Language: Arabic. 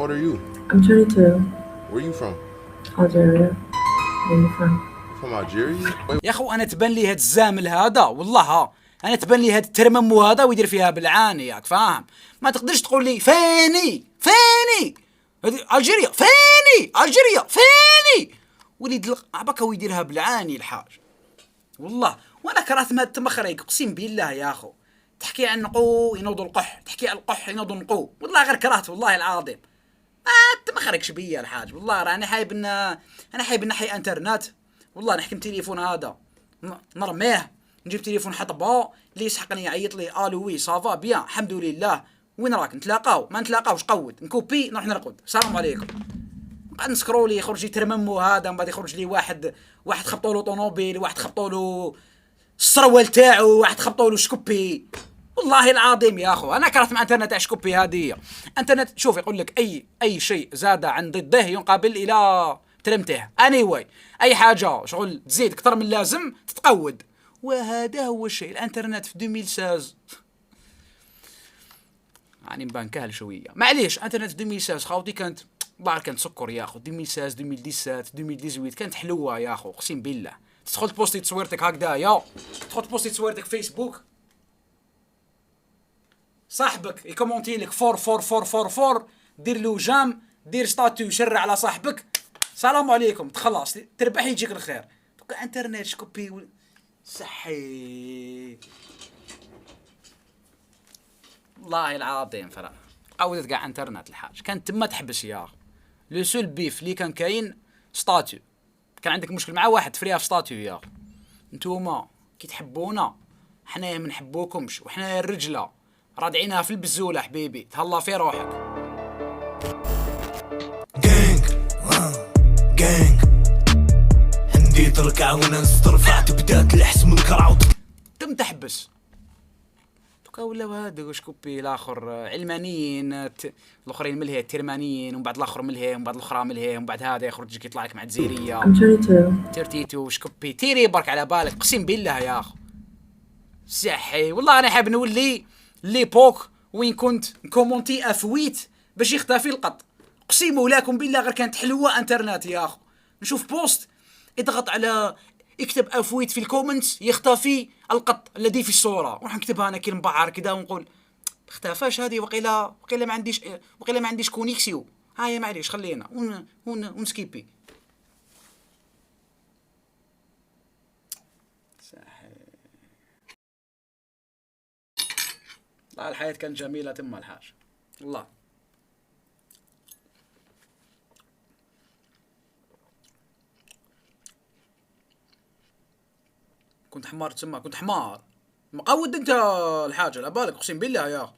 old are you? I'm 22. Where you from? Algeria. Where you from? From Algeria? يا اخو انا تبان لي هاد الزامل هذا والله ها، انا تبان لي هاد الترممو هذا ويدير فيها بالعاني، ياك فاهم؟ ما تقدرش تقول لي فاني الجيريا، فاني الجيريا فاني وليد عباك ويديرها بالعاني الحاج والله. وانا كرهت ما تمخريك اقسم بالله يا اخو. تحكي عن نقو ينوض القح، تحكي عن القح ينوض نقو، والله غير كرهت والله العظيم. ما تمخريكش بيا الحاج والله. راني حايب انا حايب نحي انترنت والله. نحكم تليفون هذا نرميه، نجيب تليفون حطبه اللي يسحقني يعيط لي الو وي صافا بيان الحمد لله. وين راك نتلاقاو؟ ما نتلاقاوش، قود نكوبي نروح نرقد السلام عليكم. قاعد نسكرولي يخرج يترممو هذا، من بعد يخرج لي واحد خبطوا له طوموبيل، واحد خبطوا له السروال تاعو، واحد خبطوا له شكوبي. والله العظيم يا اخو انا كرهت مع انترنت تاع شكوبي هذه. انترنت شوف يقول لك اي شيء زاد عن ضده ينقابل الى ترمته. anyway اي حاجه شغل تزيد اكثر من اللازم تتقود، وهذا هو الشيء. الانترنت في 2016 يعني نبان كهل شويه معليش. انترنت في 2016 خاوتي كانت ظاهر كانت سكر يا اخو. 2016 2017 2018 كانت حلوه يا اخو اقسم بالله. تدخل تبوستي تصويرتك هكذايا، تدخل تبوستي تصويرتك في فيسبوك، صاحبك يكومونتي لك فور فور فور فور فور، دير له جام، دير ستاتيو يشرع على صاحبك، السلام عليكم تخلص تربح يجيك الخير. بقى انترنت شكوبي صحي والله العظيم. فرا عودت كاع انترنت الحاج كانت تما تحبس يا اخو. لو سول بيف اللي كان كاين ستاتيو. كان عندك مشكل مع واحد فريها في ستاتيو يا اخو. نتوما كي تحبونا حنايا ما نحبوكمش، وحنايا الرجله رادعينها في البزوله حبيبي تهلا في روحك. جانج عندي تركع وناس ترفعت بدات الحس من كراوت تم تحبس دوكا ولاو هادو شكوبي الاخر علمانيين، الاخرين ملهي تيرمانيين، ومن بعد الاخر ملهي، ومن بعد الاخرى ملهي، ومن بعد هذا يخرج يجيك يطلع لك مع جزيريه. I'm 22. 32 شكوبي تيري برك على بالك قسم بالله يا اخو صحي والله. انا حاب نولي ليبوك وين كنت كومونتي افويت باش يختفي القط. اقسم لكم بالله غير كانت حلوه انترنت يا اخو. نشوف بوست اضغط على اكتب افويت في الكومنتس يختفي القط الذي في الصوره، نروح نكتبها انا كي نبعر كذا ونقول اختفاش هذه وقيلا ما عنديش كونيكسيو. هاي معليش خلينا ونسكيبي. لا الحياة كانت جميلة تم الحاج والله. كنت حمار تسمى، كنت حمار مقود انت الحاجة لا بالك اقسم بالله يا